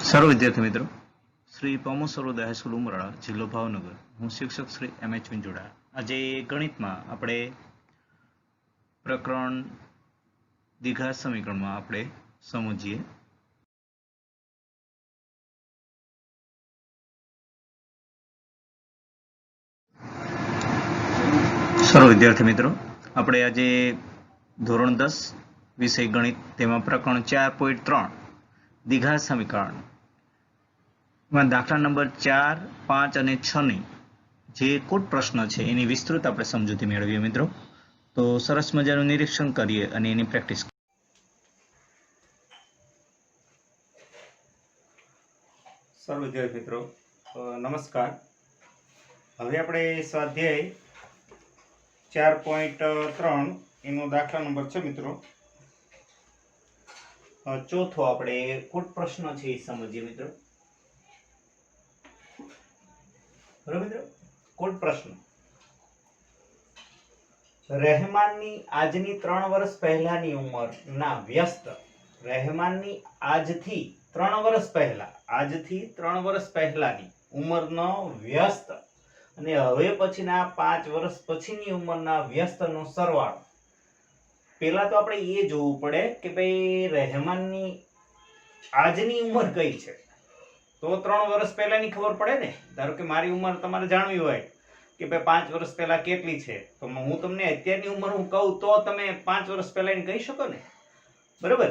સર્વ વિદ્યાર્થી મિત્રો, શ્રી પમો સર્વોદય હાઈસ્કૂલ ઉમરાળા, જિલ્લો ભાવનગર. હું શિક્ષક શ્રી એમ.એચ. વિંજોડા. આજે ગણિતમાં આપણે પ્રકરણ દ્વિઘાત સમીકરણમાં આપણે સમજીએ. સર્વ વિદ્યાર્થી મિત્રો, આપણે આજે ધોરણ 10 વિષય ગણિત તેમાં પ્રકરણ 4.3 દ્વિઘાત સમીકરણ માં દાખલા નંબર 4, 5 અને 6 ની જે કુટ પ્રશ્ન છે એની વિસ્તૃત આપણે સમજૂતી મેળવીએ મિત્રો. તો સરસ મજાનું નિરીક્ષણ કરીએ અને એની પ્રેક્ટિસ. સર્વ વિદ્યાર્થી મિત્રો નમસ્કાર. હવે આપણે સ્વાધ્યાય 4.3 એનો દાખલા નંબર છે મિત્રો ચોથો આપણે કુટ પ્રશ્ન છે એ સમજીએ મિત્રો. બરાબર મિત્રો, કુટ પ્રશ્ન. રહેમાનની આજની 3 વર્ષ પહેલાની ઉંમરના વ્યસ્ત રહેમાનની આજથી 3 વર્ષ પહેલાની ઉંમરનો વ્યસ્ત અને હવે પછીના 5 વર્ષ પછીની ઉંમરના વ્યસ્તનો સરવાળો. પહેલા તો આપણે એ જોવું પડે કે ભાઈ રહેમાનની આજની ઉંમર કઈ છે, તો 3 વર્ષ પહેલાની ખબર પડે ને. ધારો કે મારી ઉંમર તમારે જાણવી હોય કે ભાઈ 5 વર્ષ પહેલા કેટલી છે, તો હું તમને અત્યારની ઉંમર હું કહું તો તમે 5 વર્ષ પહેલાની કહી શકો ને. બરાબર,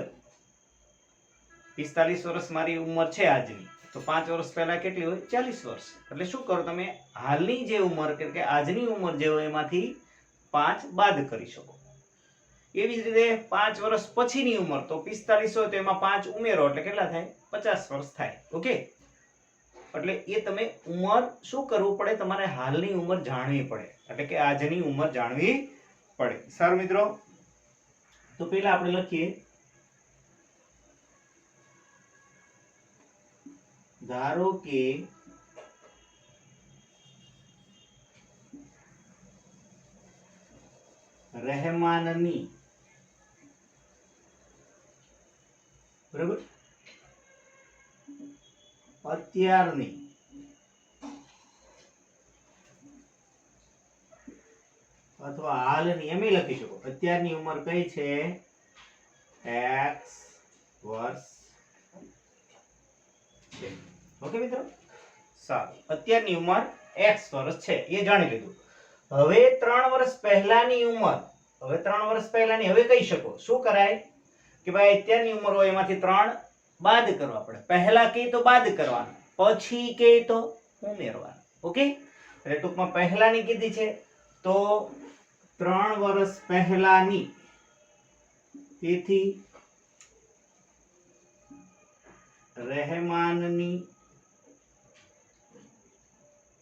45 વર્ષ મારી ઉંમર છે આજની, તો 5 વર્ષ પહેલા કેટલી હોય? 40 વર્ષ. એટલે શું કરો તમે, હાલની જે ઉંમર કે આજની ઉંમર જે હોય એમાંથી 5 બાદ કરી શકો. એવી જ રીતે 5 વર્ષ પછીની ઉંમર, તો 45 હોય તો એમાં 5 ઉમેરો એટલે કેટલા થાય? 50 વર્ષ થાય. ઓકે, એટલે એ તમે ઉંમર શું કરવું પડે, તમારે હાલની ઉંમર જાણવી પડે, એટલે કે આજની ઉંમર જાણવી પડે. સારું મિત્રો, તો પહેલા આપણે લખીએ, ધારો કે રહેમાનની બરાબર અત્યારની અથવા હાલની, એમ લખી શકો. અત્યારની ઉંમર કઈ છે? x વર્ષ. ઓકે મિત્રો, સારું. અત્યારની ઉંમર x વર્ષ છે એ જાણી લીધું. હવે 3 વર્ષ પહેલાની ઉંમર, હવે કહી શકો. શું કરાય કે ભાઈ અત્યારની ઉંમર હોય એમાંથી 3 બાદ કરવા પડે. પહેલા કે તો બાદ કરવાનું, પછી કે તો ઉમેરવાનું. ઓકે, એટલે ટૂંકમાં પહેલાની કીધી છે તો 3 વર્ષ પહેલાની, તેથી રહેમાનની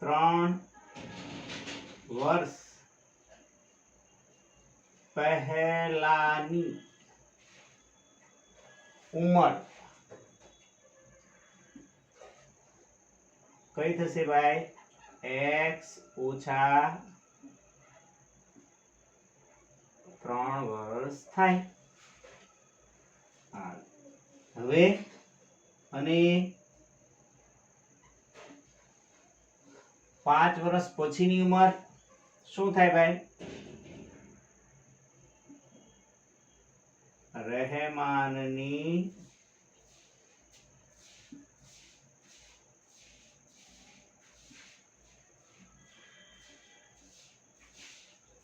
3 વર્ષ પહેલાની ઉંમર કઈ થશે ભાઈ? x ઓછા 3 વર્ષ થાય. હવે અને 5 વર્ષ પછીની ઉંમર શું થાય ભાઈ? રહેમાનની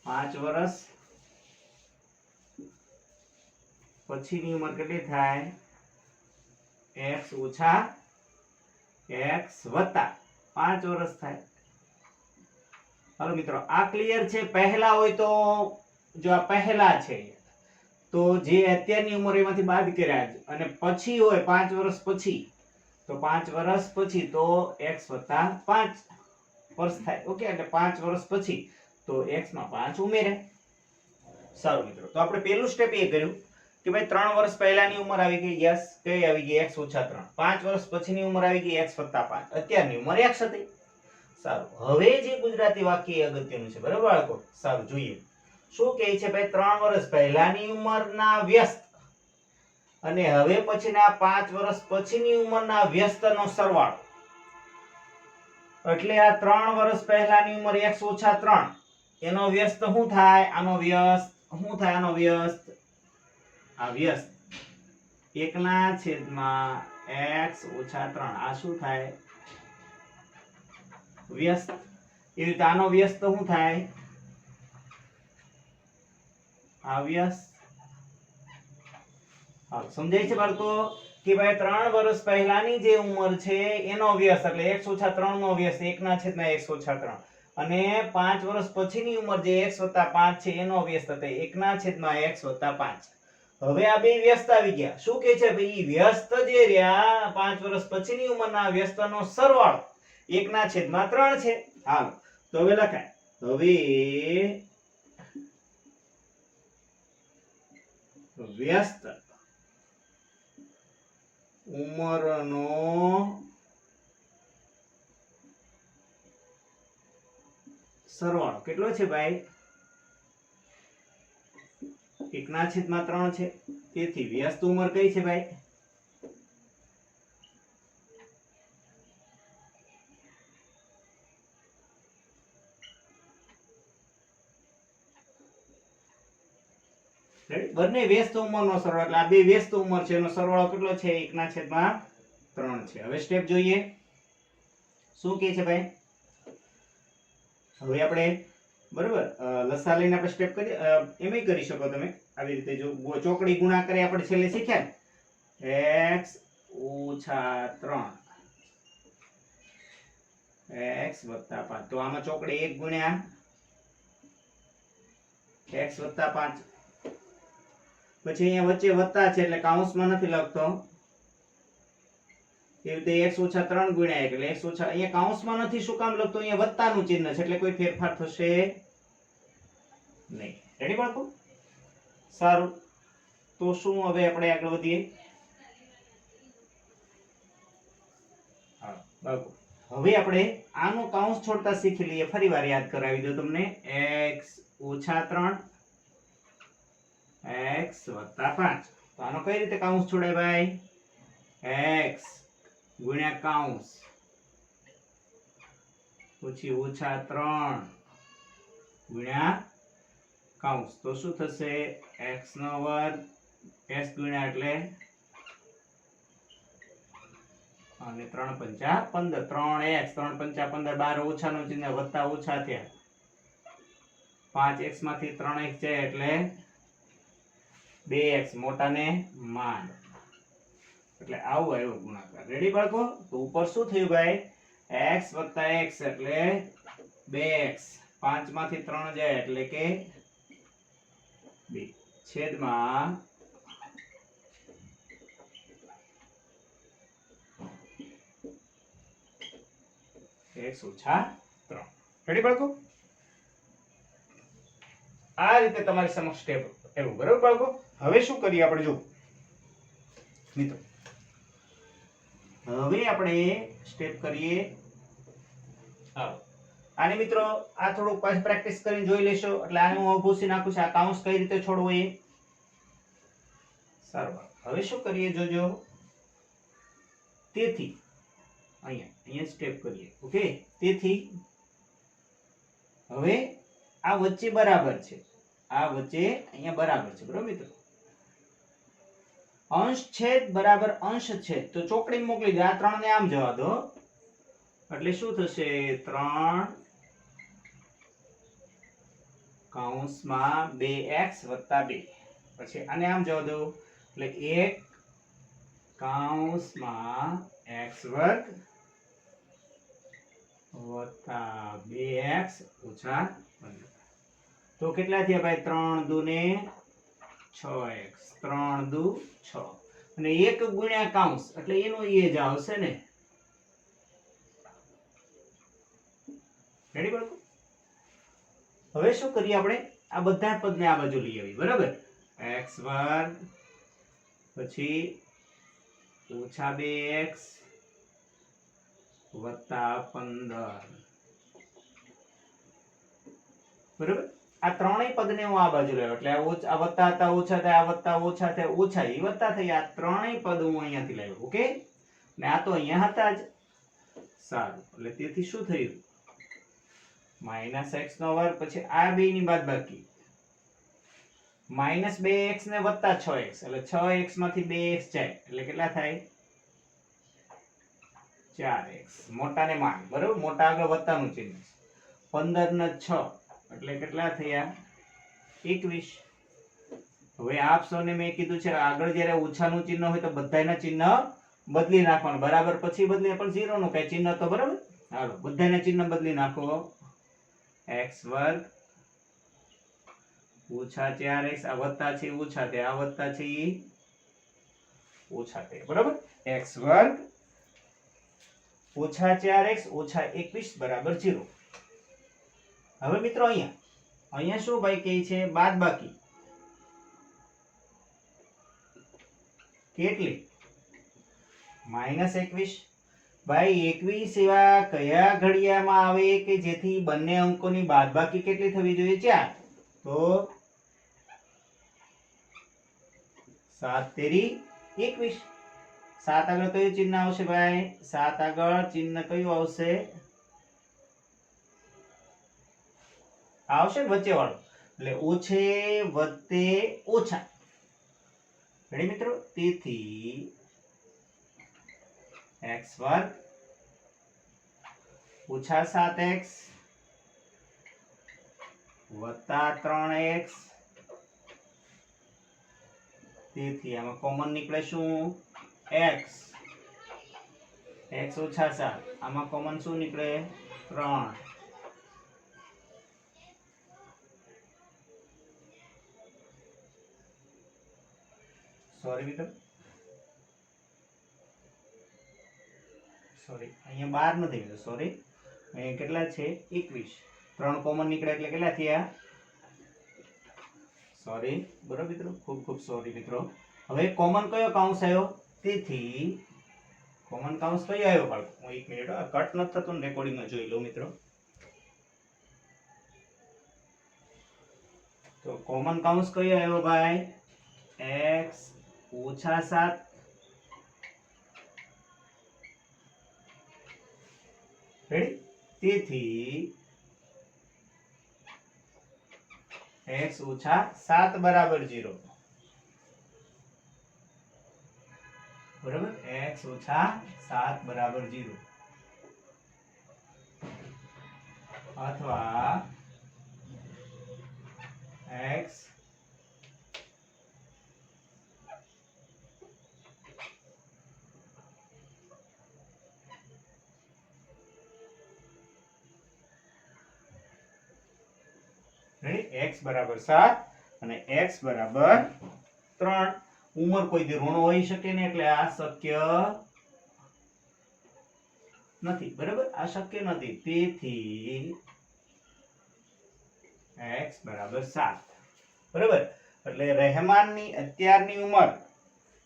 5 વર્ષ પછીની ઉંમર કેટલી થાય? x ઓછા x વત્તા 5 વર્ષ થાય. હાલો મિત્રો, આ ક્લિયર છે? પહેલા હોય તો જો આ પહેલા છે તો જે અત્યારની ઉંમર એમાંથી બાદ કર્યા, અને પછી હોય 5 વર્ષ પછી, તો 5 વર્ષ પછી તો x વત્તા 5 વર્ષ થાય. ઓકે, એટલે 5 વર્ષ પછી તો x માં 5 ઉમેરે. સારું મિત્રો, તો આપણે પહેલું સ્ટેપ એ કર્યું કે ભાઈ 3 વર્ષ પહેલાની ઉંમર આવી ગઈ. યસ, કઈ આવી ગઈ? x ઓછા 3. 5 વર્ષ પછીની ઉંમર આવી ગઈ x વત્તા 5. અત્યારની ઉંમર x હતી. સારું, હવે જે ગુજરાતી વાક્ય અગત્યનું છે. બરાબર બાળકો? સારું, જોઈએ શું કહે છે ભાઈ? 3 વર્ષ પહેલાની ઉંમરના વ્યસ્ત અને હવે પછીના 5 વર્ષ પછીની ઉંમરના વ્યસ્તનો સરવાળો, એટલે આ 3 વર્ષ પહેલાની ઉંમર x - 3 એનો વ્યસ્ત શું થાય? આનો વ્યસ્ત શું થાય? આનો વ્યસ્ત આ વ્યસ્ત 1/x - 3 આ શું થાય? વ્યસ્ત. એ રીતે આનો વ્યસ્ત શું થાય? આ વ્યસ્ત. હા, સમજાય છે બાળકો કે ભાઈ 3 વર્ષ પહેલાની જે ઉંમર છે એનો વ્યસ્ત એટલે x - 3 નો વ્યસ્ત 1/x - 3 અને 5 વર્ષ પછીની ઉંમર જે x + 5 છે એનો વ્યસ્ત એટલે 1/x + 5. હવે આ બે વ્યસ્ત આવી ગયા. શું કહે છે ભાઈ? વ્યસ્ત જે રહ્યા 5 વર્ષ પછીની ઉંમરના વ્યસ્તનો સરવાળો 1/3 છે. હાલો તો હવે લખાય. હવે વ્યસ્ત ઉંમરનો સરવાળો કેટલો છે ભાઈ? 1/3 છે. તેથી વ્યસ્ત ઉંમર કઈ છે ભાઈ? બંને વ્યસ્ત ઉંમરનો સરવાળો એટલે આ બે વ્યસ્ત ઉંમર છે એનો સરવાળો કેટલો છે? 1/3 છે. હવે સ્ટેપ જોઈએ શું કહે છે ભાઈ? હવે આપણે બરોબર લસા લઈને આપણે સ્ટેપ કરીએ. એમય કરી શકો તમે આવી રીતે. જો ચોકડી ગુણાકારે આપણે છેલ્લે શીખ્યા ને x - 3 x + 5 તો આમાં ચોકડી 1 ગુણ્યા x + 5 પછી અહીંયા વચ્ચે વત્તા છે એટલે કૌંસમાં નથી લખતો. એ રીતે x - 3 ગુણ્યા 1 એટલે x - અહીંયા કૌંસમાં નથી. શું કામ લખતો? અહીંયા વત્તાનું ચિહ્ન છે એટલે કોઈ ફેરફાર થશે નહીં. રેડી બાળકો? સારું તો શું હવે આપણે આગળ વધીએ? હા બાળકો હવે આપણે આનું કૌંસ છોડતા શીખી લઈએ. ફરીવાર યાદ કરાવી દો તમને. x - 3 x + 5 તો આનો કઈ રીતે કૌંસ છોડાય ભાઈ? x ગુણ્યા કૌંસ પછી -3 ગુણ્યા કૌંસ તો શું થશે? x² s ગુણ્યા એટલે અને 3 × 5 = 15 3x 3 × 5 = 15 12 ઓછાનું ચિહ્ન વત્તા ઓછા થયા 5x માંથી 3x જાય એટલે 2x મોટાને માન એટલે આવું આવ્યો ગુણાકાર. રેડી બાળકો? તો ઉપર શું થયું ભાઈ? x + x એટલે 2x 5 માંથી 3 જાય એટલે કે 2 છેદમાં x - 3. રેડી બાળકો? આ રીતે તમારી સમક્ષ સ્ટેપ એવું. બરાબર બાળકો? હવે શું કરીએ આપણે? જો મિત્રો હવે આપણે સ્ટેપ કરીએ. આવો આને મિત્રો આ થોડુંક પાછું પ્રેક્ટિસ કરીને જોઈ લેશો એટલે આને હું ભૂસી નાખું છું. આ કૌંસ કઈ રીતે છોડવો એ સારું. હવે શું કરીએ જોજો. તેથી અહીંયા સ્ટેપ કરીએ. ઓકે તેથી હવે આ વચ્ચે બરાબર છે. આ વચ્ચે અહીંયા બરાબર છે. બરાબર મિત્રો? અંશ છેદ બરાબર અંશ છેદ તો ચોકડી મોકલી દે. આ 3 ને આમ જવા દો એટલે શું થશે? 3 કૌંસમાં 2x + 2 પછી આને આમ જવા દો એટલે 1 કૌંસમાં x² + 2x - 15 તો કેટલા થયા ભાઈ? 3 × 2 = 6x 3 × 2 = 6 અને 1 ગુણ્યા કૌંસ એટલે એનો એ જ આવશે ને. રેડી બાળકો? હવે શું કરીએ આપણે? આ બધા પદને આ બાજુ લઈ આવીએ. બરાબર? x² પછી -2x + 15 બરાબર? આ ત્રણેય પદને હું આ બાજુ લાવ્યો એટલે આ વત્તા હતા ઓછા થાય, આ વત્તા ઓછા થાય, ઓછા એ વત્તા થઈ, આ ત્રણેય પદ હું અહીંયાથી લાવ્યો. ઓકે, ને આ તો અહીંયા હતા જ. સારું, એટલે તેથી શું થયું? -x નો વર્ગ, પછી આ બે ની બાદબાકી -2x ને +6x, એટલે 6x માંથી 2x જાય એટલે કેટલા થાય? 4x. મોટાને માન, બરોબર, મોટા આગળ વત્તાનું ચિહ્ન. 15 ને 6 એટલે કેટલા થયા? 21. હવે આપ સૌને મેં કીધું છે આગળ જ્યારે ઓછાનું ચિહ્ન હોય તો બધાયના ચિહ્ન બદલી નાખવાનું, બરાબર પછી બદલી પણ 0 નું કઈ ચિહ્ન તો બરાબર. હાલો બધાયના ચિહ્ન બદલી નાખો. x વર્ગ ઓછા 4x, આ વત્તા છે ઓછા છે, આ વત્તા છે ઈ ઓછા છે, બરાબર. x વર્ગ ઓછા 4x ઓછા 21 બરાબર 0. હવે મિત્રો અહીંયા શું ભાઈ કહે છે? બાદબાકી કેટલી? -21. ભાઈ 21 એવા કયા ઘડિયામાં આવે કે જેથી બંને અંકોની બાદબાકી કેટલી થવી જોઈએ? 4. તો 7 તેરી 21. 7 આગળ કયું ચિહ્ન આવશે ભાઈ? 7 આગળ ચિહ્ન કયું આવશે? આવશે વચ્ચે વાળું, એટલે ઓછે વત્તે ઓછા. રેડી મિત્રો? તેથી x વર્ગ ઓછા 7x વત્તા 3x, તેથી આમાં કોમન નીકળે શું? x. x ઓછા 7, આમાં કોમન શું નીકળે? 3. સોરી મિત્રો, સોરી અહીંયા 12 નથી મિત્રો, સોરી અહીંયા કેટલા છે? 21. 3 કોમન નીકળે એટલે કેટલા થયા? સોરી, બરોબર મિત્રો, ખૂબ ખૂબ સોરી મિત્રો. હવે કોમન કયો કાઉન્સ આવ્યો? તેથી કોમન કાઉન્સ કયો આવ્યો બાળકો? હું 1 મિનિટ, કટ નથી થતું ને રેકોર્ડિંગમાં જોઈ લો મિત્રો. તો કોમન કાઉન્સ કયો આવ્યો ભાઈ? x ઓછા 7 રેડી? તેથી x ઓછા 7 બરાબર 0. બરાબર, x ઓછા 7 બરાબર 0. અથવા x x બરાબર 7 અને x બરાબર 3. ઉંમર કોઈ દી ઋણ હોઈ શકે ને, એટલે આ શક્ય નથી, બરાબર, આ શક્ય નથી. તેથી x બરાબર 7, બરાબર. એટલે રહેમાનની અત્યારની ઉંમર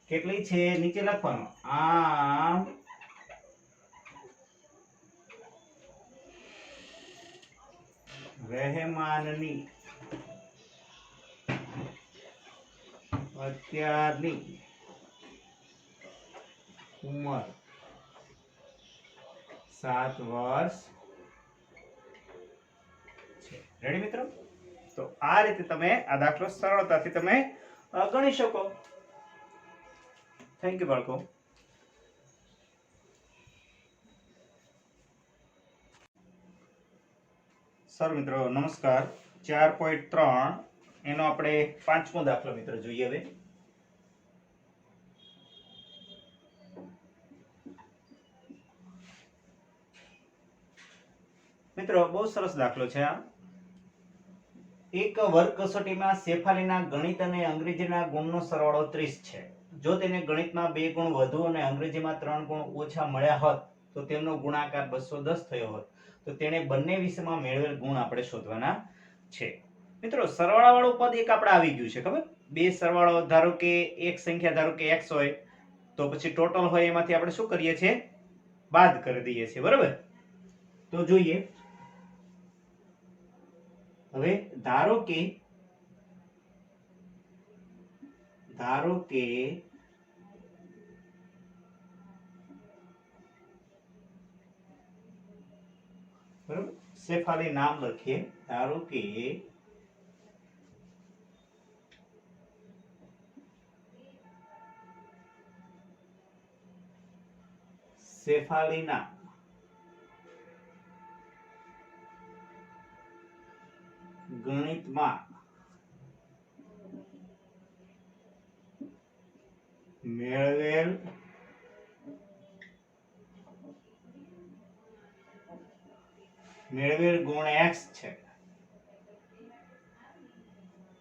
કેટલી છે? નીચે લખવાનું. આમ રહેમાનની અત્યારની ઉંમર 7 વર્ષ છે. રેડી મિત્રો? તો આ રીતે તમે આ દાખલો સરળતાથી તમે ગણી શકો. થેન્ક યુ બાળકો. સર મિત્રો નમસ્કાર. 4.3 એનો આપણે પાંચમો દાખલો મિત્રો જોઈએ. હવે મિત્રો બહુ સરસ દાખલો છે આ. એક વર્ગ કસોટીમાં શેફાલીના ગણિત અને અંગ્રેજીના ગુણનો સરવાળો 30 છે. જો તેને ગણિતમાં 2 ગુણ વધુ અને અંગ્રેજીમાં 3 ગુણ ઓછા મળ્યા હોત તો તેમનો ગુણાકાર 210 થયો હોત. તો તેણે બંને વિષયમાં મેળવેલ ગુણ આપણે શોધવાના છે. મિત્રો સરવાળા વાળું પદ એક આપણે આવી ગયું છે, ખબર? બે સરવાળો, ધારો કે એક સંખ્યા ધારો કે x હોય તો પછી ટોટલ હોય એમાંથી આપણે શું કરીએ છીએ? બાદ કરી દઈએ છીએ, બરાબર? તો જોઈએ હવે ધારો કે બરાબર શેફાલી નામ લખીએ. ધારો કે શેફાલીના ગણિતમાં મેળવેલ ગુણ x છે.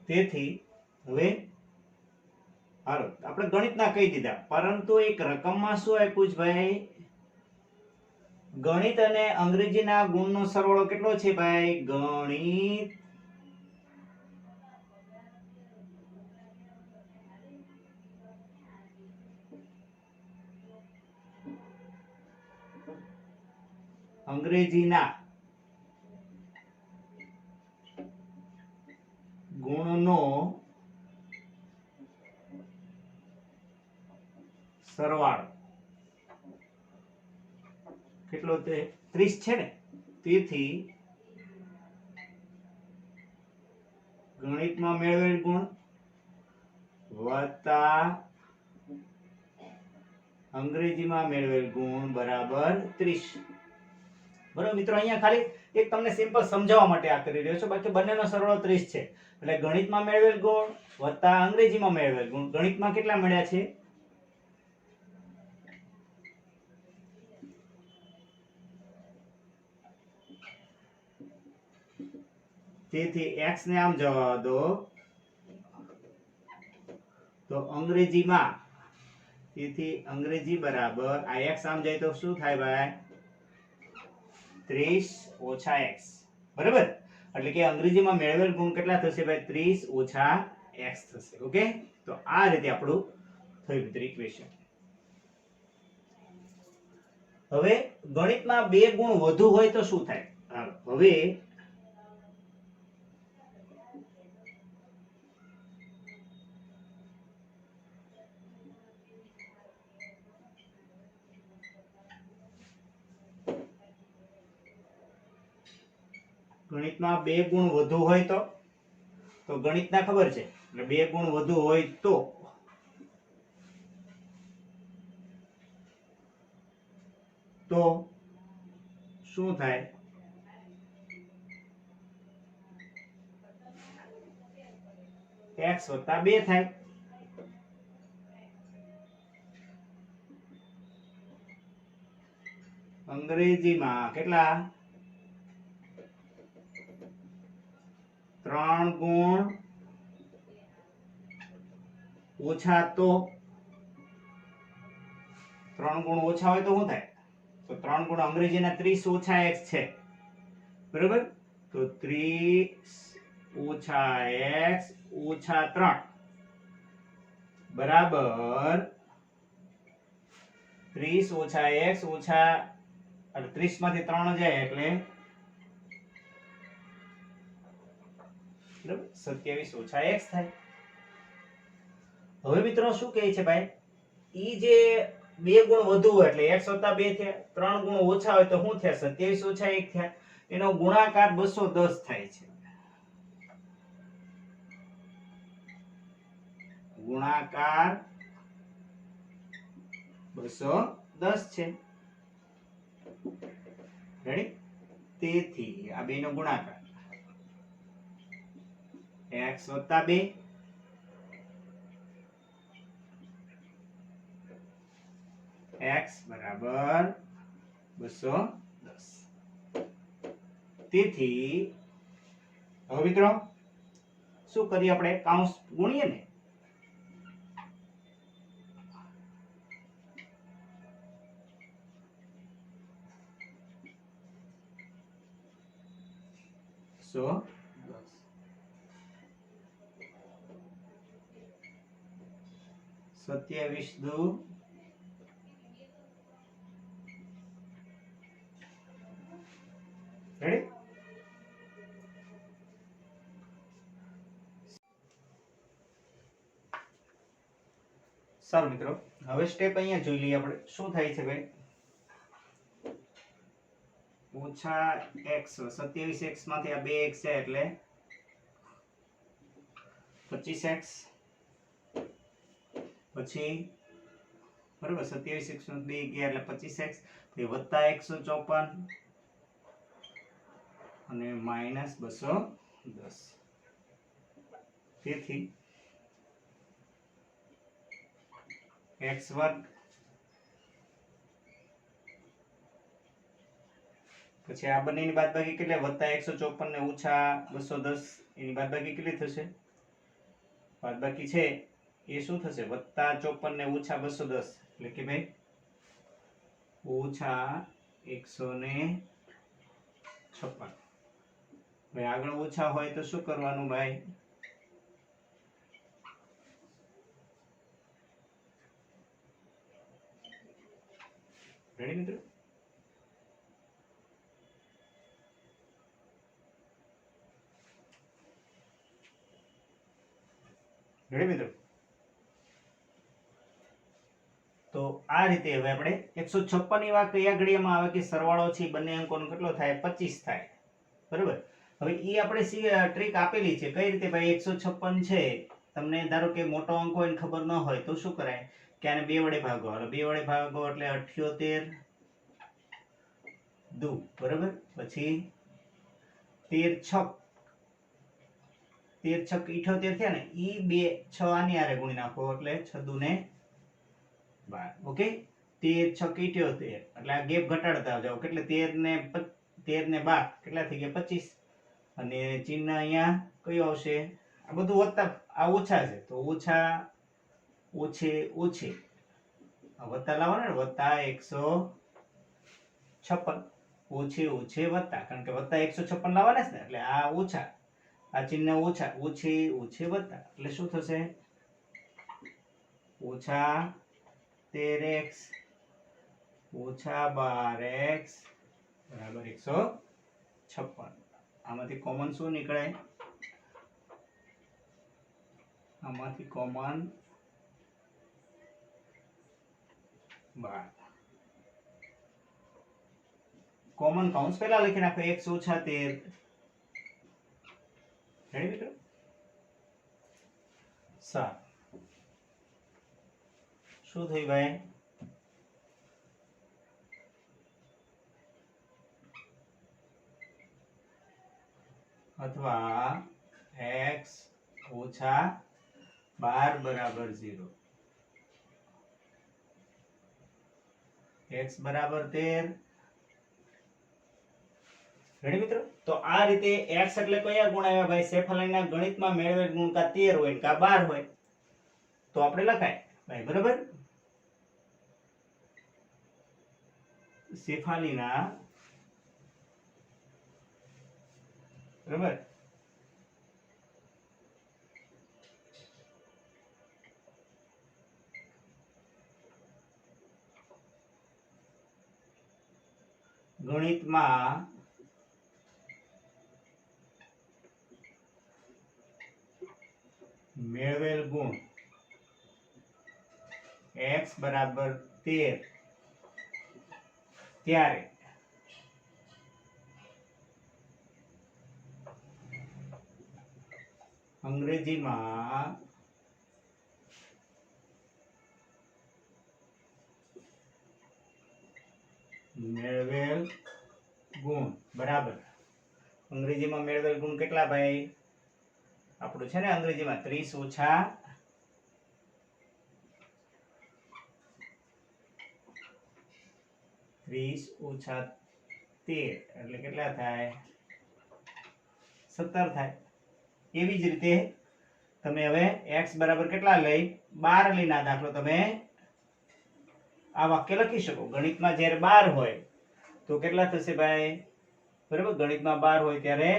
તેથી હવે હાલો આપણે ગણિતના કહી દીધા, પરંતુ એક રકમમાં શું આપ્યું છે ભાઈ? ગણિત અને અંગ્રેજીના ગુણનો સરવાળો કેટલો છે ભાઈ? ગણિત અંગ્રેજીના ગુણનો સરવાળો કેટલો? તે 30 છે ને. તેથી ગણિતમાં મેળવેલ ગુણ વત્તા અંગ્રેજીમાં મેળવેલ ગુણ બરાબર 30. બરાબર મિત્રો, અહીંયા ખાલી એક તમને સિમ્પલ સમજાવવા માટે આ કરી રહ્યો છું, બાકી બંનેનો સરવાળો 30 છે. એટલે ગણિતમાં મેળવેલ ગુણ વત્તા અંગ્રેજીમાં મેળવેલ ગુણ. ગણિતમાં કેટલા મળ્યા છે? તેથી x ને આમ જવા દો તો અંગ્રેજીમાં, તેથી અંગ્રેજી બરાબર આ x આમ જાય તો શું થાય ભાઈ? 30 ઓછા x. બરાબર, એટલે કે અંગ્રેજીમાં મેળવેલ ગુણ કેટલા થશે ભાઈ? 30 ઓછા x થશે. ઓકે, તો આ રીતે આપણું થયું મિત્ર ઇક્વેશન. હવે ગણિતમાં બે ગુણ વધુ હોય તો શું થાય? હવે ગણિતમાં બે ગુણ વધુ હોય તો ગણિતના ખબર છે, એટલે બે ગુણ વધુ હોય તો શું થાય? x વત્તા 2 થાય. અંગ્રેજીમાં કેટલા? 3 ગુણ ઓછા તો 3 ગુણ ઓછા હોય તો શું થાય? તો 3 ગુણ અંગ્રેજીના 30 ઓછા x છે. બરાબર, તો 30 ઓછા x ઓછા 3 બરાબર 30 ઓછા x ઓછા 30 માંથી 3 જાય એટલે 27 ઓછા x થાય. હવે મિત્રો શું કહે છે ભાઈ? ઈ જે બે ગુણ વધુ હોય એટલે x વત્તા 2 થયા, 3 ગુણ ઓછા હોય તો શું થયા? 27 ઓછા 1 થયા. એનો ગુણાકાર 210 થાય છે. ગુણાકાર 210 છે. રેડી? તેથી આ બે નો ગુણાકાર x વત્તા 2 x બરાબર 210. તેથી હવે મિત્રો શું કરીએ? આપણે કાઉન્સ ગુણીએ ને. સો 27 દુ રેડી? સારું મિત્રો, હવે સ્ટેપ અહીંયા જોઈ લઈએ આપણે શું થાય છે ભાઈ. ઓછા x 27x માંથી આ 2x છે એટલે 25x, પછી બરાબર 27x નો 2 ગયા એટલે 25x, પછી વત્તા 154 અને માઈનસ 210. તેથી x વર્ગ પછી આ બંનેની બાદબાકી કેટલી, વત્તા 154 ને ઓછા 210, એની બાદબાકી કેટલી થશે? બાદબાકી છે એ શું થશે? વત્તા 54 ને ઓછા 210, એટલે કે ભાઈ ઓછા 156. ભાઈ આગળ ઓછા હોય તો શું કરવાનું ભાઈ? રેડી મિત્રો? રેડી મિત્રો? તો આ રીતે હવે આપણે 156 ની વાત કયા ઘડિયામાં આવે કે સરવાળો છે બંને અંકોનો કેટલો થાય? 25 થાય. બરાબર? હવે ઈ આપણે ટ્રીક આપેલી છે. કઈ રીતે ભાઈ? 156 છે, તમને ધારો કે મોટો અંક હોય ને ખબર ન હોય તો શું કરાય કે આને 2 વડે ભાગો. હાલો 2 વડે ભાગો એટલે 78 દુ, બરાબર? પછી 13 છક 78 થયા ને, ઈ 2 6 આની હારે ગુણી નાખો એટલે 6 દુ ને 12. ઓકે, 13 છક 78 એટલે આ ગેપ ઘટાડતા જાઓ. કેટલે 13 ને 12 કેટલા થઈ ગયા? 25. અને ચિહ્ન અહીંયા કયું આવશે? આ બધું વત્તા, આ ઓછા છે તો ઓછા ઓછે ઓછે વત્તા લાવવાના ને, વત્તા 156 ઓછે ઓછે વત્તા, કારણ કે વત્તા 156 લાવવાના છે ને, એટલે આ ઓછા, આ ચિહ્ન ઓછા, ઓછે ઓછે વત્તા, એટલે શું થશે? ઓછા 13x ઓછા 12x બરાબર 156. આમાંથી કોમન શું નીકળે? આમાંથી કોમન 12. કોમન કૌંસ પહેલા લખી નાખો, x ઓછા 13. રેડી મિત્રો? સારું, શું થયું ભાઈ? અથવા x ઓછા 12 બરાબર 0, x બરાબર 13. રેડી મિત્રો? તો આ રીતે x એટલે કયા ગુણ આવ્યા ભાઈ? સેફાલીના ગણિતમાં મેળવેલ ગુણ કા 13 હોય કા 12 હોય તો આપણે લખાય ભાઈ, બરાબર? સેફાલીના, બરાબર, ગણિતમાં મેળવેલ ગુણ x બરાબર 13 ત્યારે અંગ્રેજીમાં મેળવેલ ગુણ બરાબર, અંગ્રેજીમાં મેળવેલ ગુણ કેટલા ભાઈ? આપણું છે ને અંગ્રેજીમાં 30 ઓછા 13 એટલે કેટલા થાય? 17 થાય. એવી જ રીતે તમે હવે x બરાબર કેટલા લઈ? 12 લઈને આ દાખલો તમે આ વાક્ય લખી શકો. ગણિતમાં જ્યારે 12 હોય તો કેટલા થશે ભાઈ? બરાબર, ગણિતમાં 12 હોય ત્યારે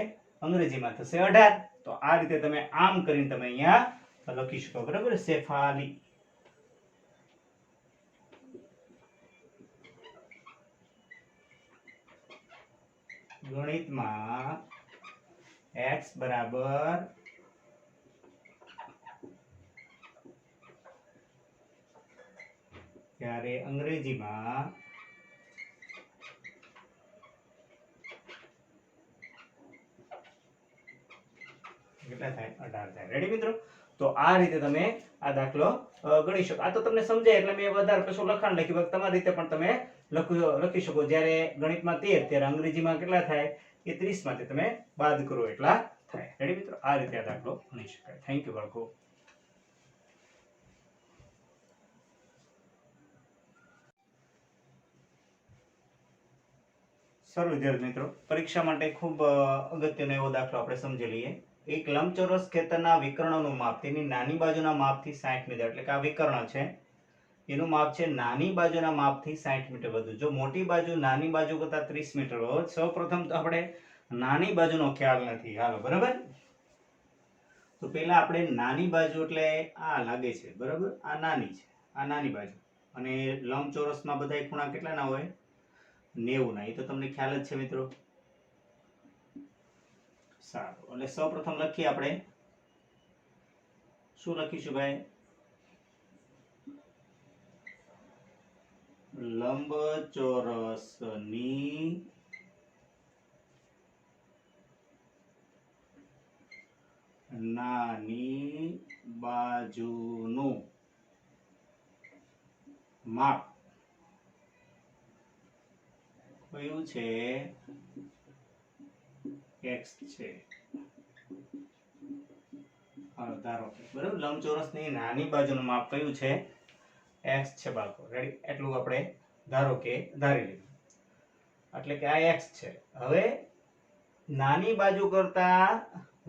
અંગ્રેજીમાં થશે 18. તો આ રીતે તમે આમ કરીને તમે અહીંયા લખી શકો. બરાબર? સેફાલી. ગણિતમાં x બરાબર ત્યારે અંગ્રેજીમાં કેટલા થાય? 18 થાય. રેડી મિત્રો? તો આ રીતે તમે આ દાખલો ગણી શકો. આ તો તમને સમજાય એટલે મેં વધારે કશું લખાણ લખ્યું, બાકી તમારી રીતે પણ તમે લખી શકો. જ્યારે ગણિતમાં 13 ત્યારે અંગ્રેજીમાં કેટલા થાય? એ 30 માંથી તમે બાદ કરો એટલા થાય. રેડી મિત્રો? આ રીતે આ દાખલો ગણી શકાય. થેન્ક યુ બાળકો. સારું વિદ્યાર્થી મિત્રો, પરીક્ષા માટે ખૂબ અગત્યનો એવો દાખલો આપણે સમજી લઈએ. એક લંબચોરસ ખેતરના વિકર્ણનું માપ તેની નાની બાજુના માપથી 60 મીટર, એટલે કે આ વિકર્ણ છે એનું માપ છે નાની બાજુના માપથી 60 મીટર વધુ. જો મોટી બાજુ નાની બાજુ કરતા 30 મીટર હોય, સૌપ્રથમ તો આપણે નાની બાજુનો ખ્યાલ નથી. હાલો બરાબર, તો પહેલા આપણે નાની બાજુ એટલે આ લાગે છે બરાબર, આ નાની છે, આ નાની બાજુ. અને લંબચોરસમાં બધા ખૂણા કેટલાના હોય? 90 ના. એ તો તમને ખ્યાલ જ છે મિત્રો. સારું, એટલે સૌપ્રથમ લખીએ આપણે. શું લખીશું ભાઈ? લંબચોરસની નાની બાજુનું માપ કયું છે? x છે. ધારો કે બરાબર, લંબચોરસની નાની બાજુનું માપ કયું છે? x છે બાળકો. રેડી? એટલું આપણે ધારો કે ધારી લીધું, એટલે કે આ x છે. હવે નાની બાજુ કરતા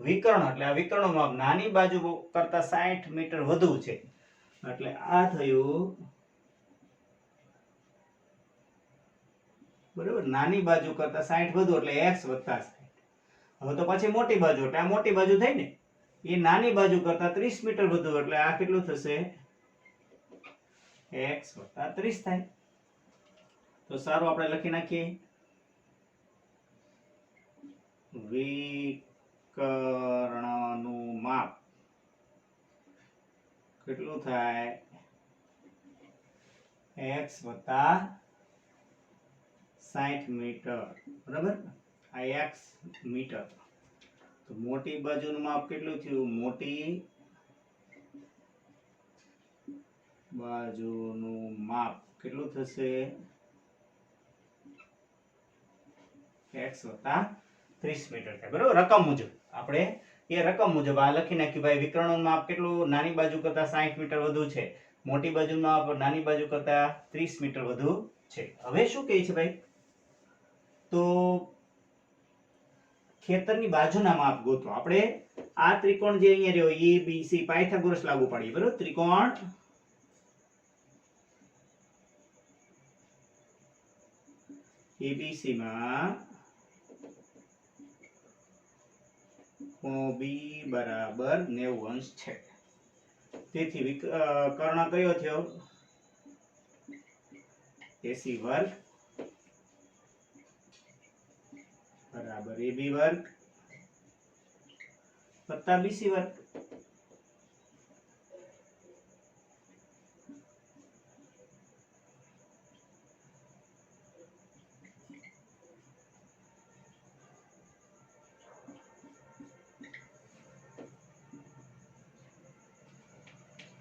વિકર્ણ, એટલે આ વિકર્ણનું માપ નાની બાજુ કરતા 60 મીટર વધુ છે, એટલે આ થયું બરાબર. નાની બાજુ કરતા 60 વધુ એટલે x વત્તા 60. હવે તો પછી મોટી બાજુ, એટલે આ મોટી બાજુ થઈ ને, એ નાની બાજુ કરતા 30 મીટર વધુ, એટલે આ કેટલું થશે? x વત્તા 30 થાય. તો સારું, આપણે લખી નાખીએ. વિકર્ણનું માપ કેટલું થાય? x વત્તા 60 મીટર બરાબર. આ x મીટર. તો મોટી બાજુનું માપ કેટલું થયું? મોટી બાજુનું માપ કેટલું થશે? x વત્તા 30 મીટર થાય બરાબર. રકમ મુજબ આપણે એ રકમ મુજબ આ લખી નાખ્યું ભાઈ. વિકર્ણનું માપ કેટલું? નાની બાજુ કરતા 60 મીટર વધુ છે, મોટી બાજુનું માપ નાની બાજુ કરતા 30 મીટર વધુ છે. હવે શું કહે છે ભાઈ? તો ખેતરની બાજુના માપ ગોતો. આપણે આ ત્રિકોણ જે અહીંયા રહ્યો ABC, પાયથાગોરસ લાગુ પાડીએ બરાબર. ત્રિકોણ ABC માં ખૂણો B બરાબર 90 અંશ છે. તેથી કર્ણ કયો થયો? AC વર્ગ બરાબર AB વર્ગ વત્તા BC વર્ગ.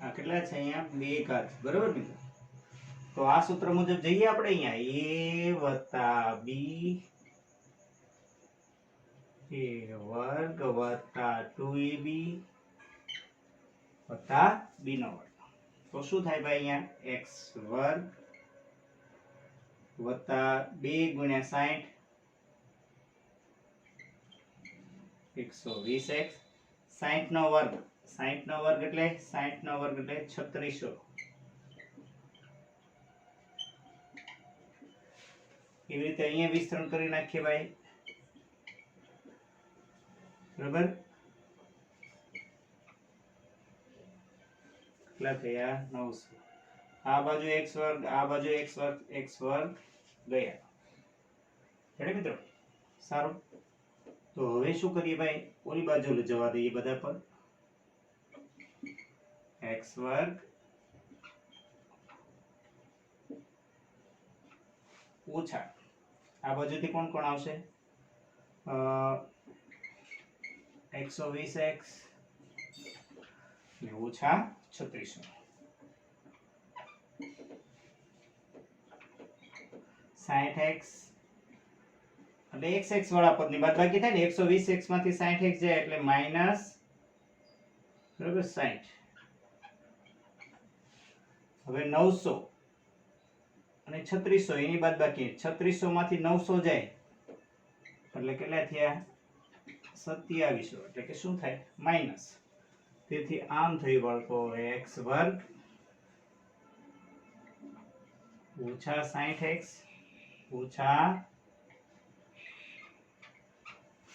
આ કેટલા છે? અહીંયા 2 ઘાત બરાબર મિત્રો. તો આ સૂત્ર મુજબ જઈએ આપણે. અહીંયા a વત્તા b a વર્ગ વત્તા 2ab વત્તા b નો વર્ગ. તો શું થાય ભાઈ? અહીંયા x વર્ગ વત્તા 2 ગુણ્યા 60 120x. 60 નો વર્ગ, 60 નો વર્ગ એટલે 60 નો વર્ગ એટલે 3600. એવી રીતે અહીંયા વિસ્તરણ કરી નાખીએ ભાઈ બરાબર. કેટલા થયા? 900. આ બાજુ x વર્ગ, આ બાજુ x વર્ગ ગયા. રેડી મિત્રો? સારું, તો હવે શું કરીએ ભાઈ? ઓલી બાજુ જવા દઈએ બધા પર. x વર્ગ ઓછા આ બાજુથી કોણ કોણ આવશે 120x ને ઓછા 3600 60x એટલે xx વાળા પદની બાદબાકી થાય ને 120x માંથી 60x જાય એટલે માઈનસ બરાબર 60 હવે 900 અને 3600 એની બાદબાકી 3600 માંથી 900 જાય એટલે કેટલા થયા 2700 એટલે કે શું થાય માઈનસ તેથી આમ થયું બાળકો x વર્ગ ઓછા 60x ઓછા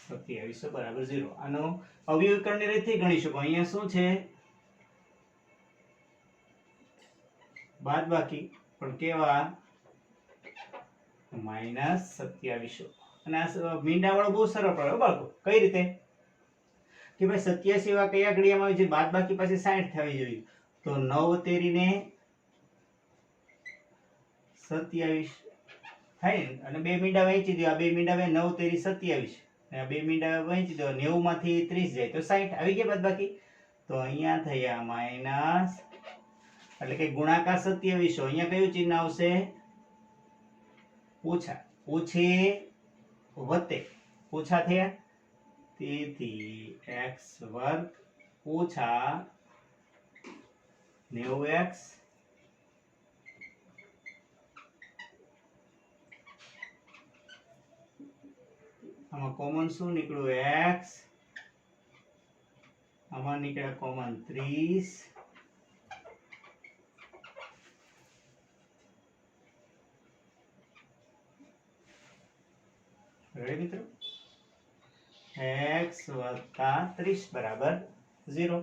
2700 બરાબર 0 આનો અવયવીકરણની રીતથી ગણી શકો અહીંયા શું છે બાદબાકી પણ કેવા માઈનસ 2700 અને આ મીંડાવાળો બહુ સરળ પડે બાળકો કઈ રીતે કે ભાઈ 87 એવા કયા ઘડિયામાં આવે છે બાદબાકી પછી 60 થવી જોઈએ તો 9 તેરીને 27 થાય અને બે મીંડા વહેંચી દો આ બે મીંડા 9 તેરી 27 અને આ બે મીંડા વહેંચી દો 90 માંથી 30 જાય તો 60 આવી ગયા બાદબાકી તો અહીંયા થયા માઈનસ એટલે કે ગુણાકાર 2700 અહીંયા કયું ચિહ્ન આવશે ઓછા ઓછે વત્તે ઓછા થયા તેથી x વર્ગ ઓછા 90x આમાં કોમન શું નીકળ્યું x આમાં નીકળ્યા કોમન 30 રેડી મિત્રો x વત્તા 30 બરાબર 0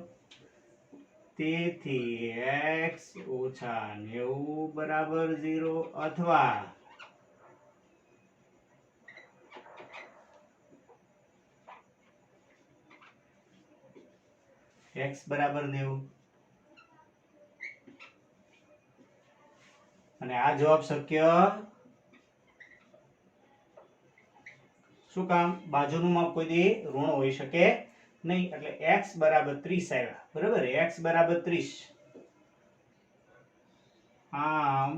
તેથી x ઓછા 90 બરાબર 0 અથવા x બરાબર 90 અને આ જવાબ શક્ય શું કામ બાજુનું માપ કોઈ દી ઋણ હોઈ શકે નહીં એટલે x બરાબર 30 આવ્યા બરાબર x બરાબર 30 આમ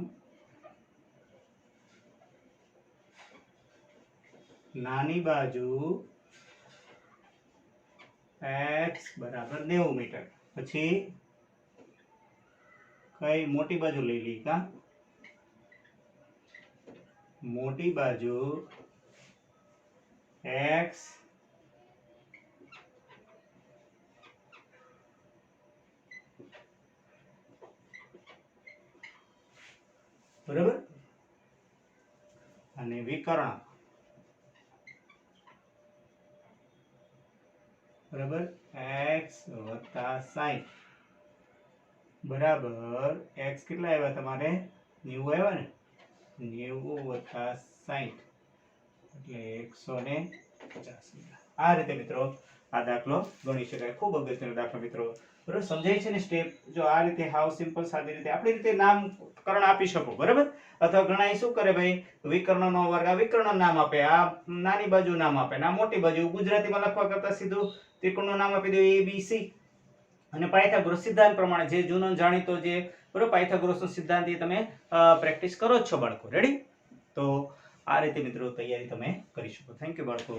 નાની બાજુ x બરાબર 90 મીટર પછી કઈ મોટી બાજુ લઈ લી કા મોટી બાજુ x બરાબર અને વિકર્ણ બરાબર x વત્તા 60 બરાબર x કેટલા આવ્યા તમારે 90 આવ્યા ને 90 વત્તા 60 એટલે 150 આ રીતે મિત્રો આ દાખલો ગણી શકાય ખૂબ અગત્યનો દાખલો મિત્રો બરાબર સમજાય છે ને સ્ટેપ જો આ રીતે હાવ સિમ્પલ સાદી રીતે આપણી રીતે નામકરણ આપી શકો બરાબર અથવા ઘણા શું કરે ભાઈ વિકર્ણનો વર્ગ આ વિકર્ણ નામ આપે આ નાની બાજુ નામ આપે ના મોટી બાજુ ગુજરાતીમાં લખવા કરતા સીધું ત્રિકોણનું નામ આપી દો ABC અને પાયથાગોરસ સિદ્ધાંત પ્રમાણે જે જૂનો જાણીતો જે બરાબર પાયથાગોરસનો સિદ્ધાંત એ તમે પ્રેક્ટિસ કરો જ છો બાળકો રેડી તો આ રીતે મિત્રો તૈયારી તમે કરી શકો થેન્ક યુ બાળકો